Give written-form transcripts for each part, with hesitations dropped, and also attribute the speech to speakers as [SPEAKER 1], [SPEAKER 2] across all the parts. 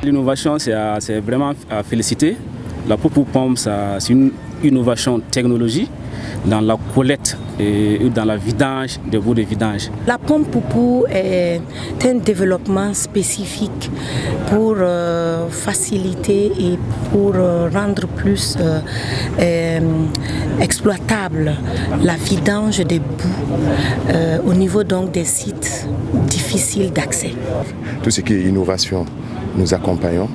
[SPEAKER 1] L'innovation, c'est vraiment à féliciter. La pompe, c'est une innovation technologique dans la collecte et dans la vidange des bouts de vidange.
[SPEAKER 2] La pompe Poupou est un développement spécifique pour faciliter et pour rendre plus exploitable la vidange des boues au niveau donc des sites difficiles d'accès.
[SPEAKER 3] Tout ce qui est innovation, nous accompagnons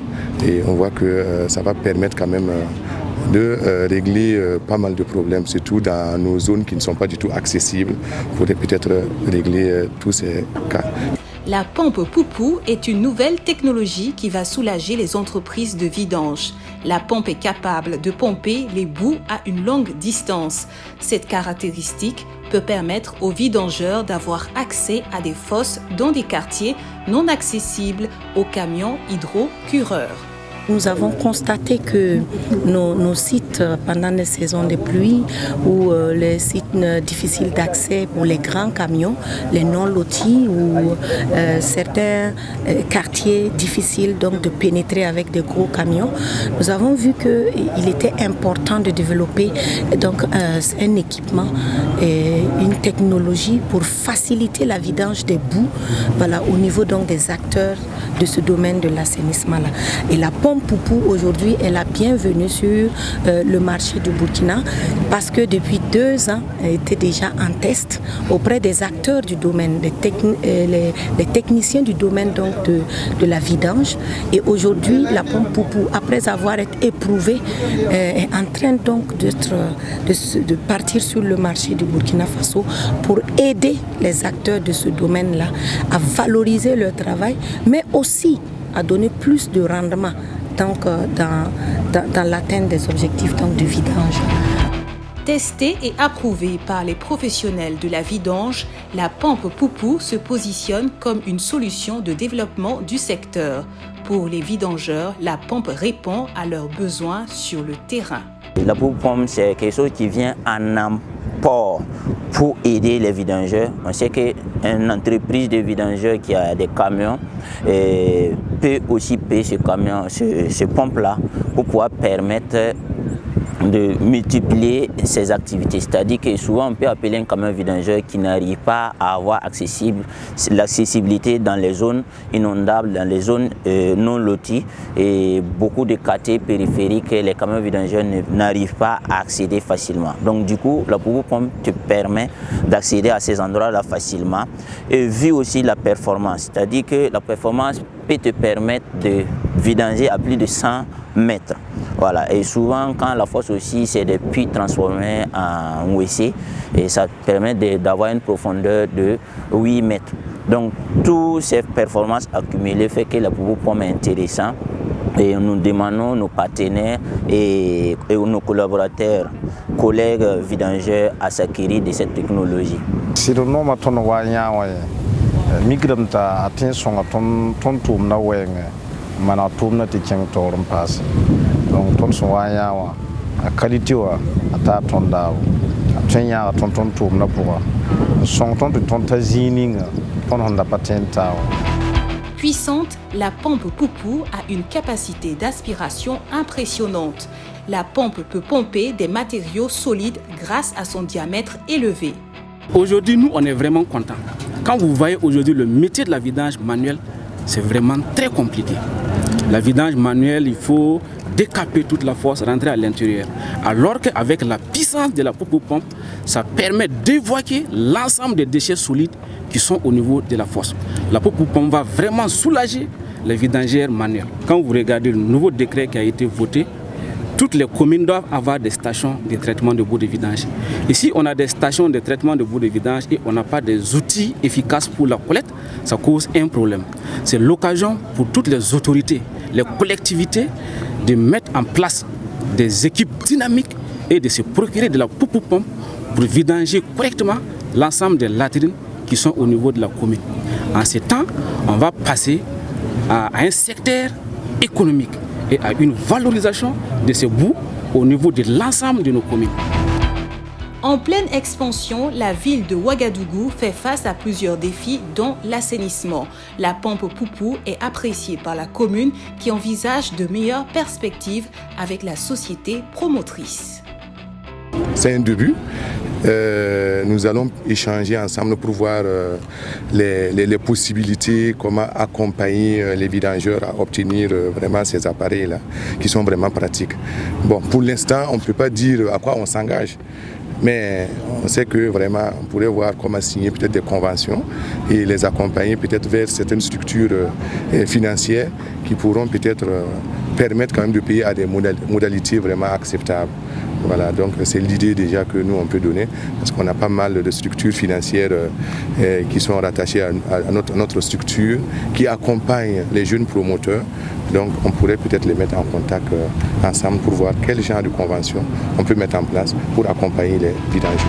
[SPEAKER 3] et on voit que ça va permettre quand même de régler pas mal de problèmes, surtout dans nos zones qui ne sont pas du tout accessibles, pour peut-être régler tous ces cas.
[SPEAKER 4] La pompe Poupou est une nouvelle technologie qui va soulager les entreprises de vidange. La pompe est capable de pomper les boues à une longue distance. Cette caractéristique peut permettre aux vidangeurs d'avoir accès à des fosses dans des quartiers non accessibles aux camions hydrocureurs.
[SPEAKER 2] Nous avons constaté que nos sites, pendant les saisons de pluie ou les sites difficiles d'accès pour les grands camions, les non lotis ou certains quartiers difficiles donc de pénétrer avec des gros camions, nous avons vu qu'il était important de développer donc un équipement et une technologie pour faciliter la vidange des boues, voilà, au niveau donc des acteurs de ce domaine de l'assainissement-là. Et la pompe Poupou aujourd'hui est la bienvenue sur le marché du Burkina parce que depuis 2 ans, elle était déjà en test auprès des acteurs du domaine, les techniciens du domaine donc de la vidange. Et aujourd'hui, la pompe Poupou, après avoir été éprouvée, est en train donc de partir sur le marché du Burkina Faso pour aider les acteurs de ce domaine-là à valoriser leur travail, mais aussi à donner plus de rendement donc, dans l'atteinte des objectifs donc, de vidange.
[SPEAKER 4] Testée et approuvée par les professionnels de la vidange, la pompe Poupou se positionne comme une solution de développement du secteur. Pour les vidangeurs, la pompe répond à leurs besoins sur le terrain.
[SPEAKER 5] La pompe, c'est quelque chose qui vient en apport pour aider les vidangeurs. On sait qu'une entreprise de vidangeurs qui a des camions peut aussi payer ce pompe-là pour pouvoir permettre de multiplier ses activités. C'est-à-dire que souvent on peut appeler un camion vidangeur qui n'arrive pas à avoir l'accessibilité dans les zones inondables, dans les zones non loties et beaucoup de quartiers périphériques, les camions vidangeurs n'arrivent pas à accéder facilement. Donc du coup, la pompe te permet d'accéder à ces endroits-là facilement et vu aussi la performance. C'est-à-dire que la performance peut te permettre de vidanger à plus de 100 mètres. Voilà. Et souvent, quand la fosse aussi, c'est des puits transformés en WC et ça permet d'avoir une profondeur de 8 mètres. Donc, toutes ces performances accumulées fait que la pompe est intéressante et nous demandons nos partenaires et nos collaborateurs, collègues vidangeurs à s'acquérir de cette technologie.
[SPEAKER 6] Migramta attention à ton na weng mana na te cheng torum pass donc ton so waya wa a qualité wa ata ton daw atenya ton na pour son ton tazining ton honda patenta.
[SPEAKER 4] Puissante, la pompe Poupou a une capacité d'aspiration impressionnante. La pompe peut pomper des matériaux solides grâce à son diamètre élevé.
[SPEAKER 1] Aujourd'hui, nous, on est vraiment contents. Quand vous voyez aujourd'hui le métier de la vidange manuelle, c'est vraiment très compliqué. La vidange manuelle, il faut décaper toute la fosse, rentrer à l'intérieur. Alors qu'avec la puissance de la pompe, ça permet d'évacuer l'ensemble des déchets solides qui sont au niveau de la fosse. La pompe va vraiment soulager les vidangères manuelles. Quand vous regardez le nouveau décret qui a été voté, toutes les communes doivent avoir des stations de traitement de boues de vidange. Ici, on a des stations de traitement de boues de vidange et on n'a pas des outils efficaces pour la collecte. Ça cause un problème. C'est l'occasion pour toutes les autorités, les collectivités, de mettre en place des équipes dynamiques et de se procurer de la pompe pour vidanger correctement l'ensemble des latrines qui sont au niveau de la commune. En ce temps, on va passer à un secteur économique et à une valorisation de ces boues au niveau de l'ensemble de nos communes.
[SPEAKER 4] En pleine expansion, la ville de Ouagadougou fait face à plusieurs défis, dont l'assainissement. La pompe Poupou est appréciée par la commune qui envisage de meilleures perspectives avec la société promotrice.
[SPEAKER 3] C'est un début. Nous allons échanger ensemble pour voir les possibilités, comment accompagner les vidangeurs à obtenir vraiment ces appareils-là qui sont vraiment pratiques. Bon, pour l'instant, on ne peut pas dire à quoi on s'engage. Mais on sait que vraiment, on pourrait voir comment signer peut-être des conventions et les accompagner peut-être vers certaines structures financières qui pourront peut-être permettre quand même de payer à des modalités vraiment acceptables. Voilà, donc c'est l'idée déjà que nous on peut donner, parce qu'on a pas mal de structures financières qui sont rattachées à notre structure, qui accompagnent les jeunes promoteurs. Donc on pourrait peut-être les mettre en contact ensemble pour voir quel genre de convention on peut mettre en place pour accompagner les vidangeurs.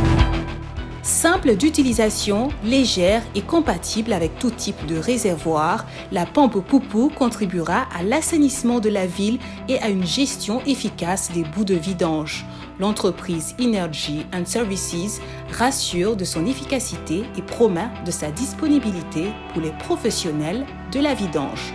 [SPEAKER 4] Simple d'utilisation, légère et compatible avec tout type de réservoir, la pompe Poupou contribuera à l'assainissement de la ville et à une gestion efficace des boues de vidange. L'entreprise Energy and Services rassure de son efficacité et promet de sa disponibilité pour les professionnels de la vidange.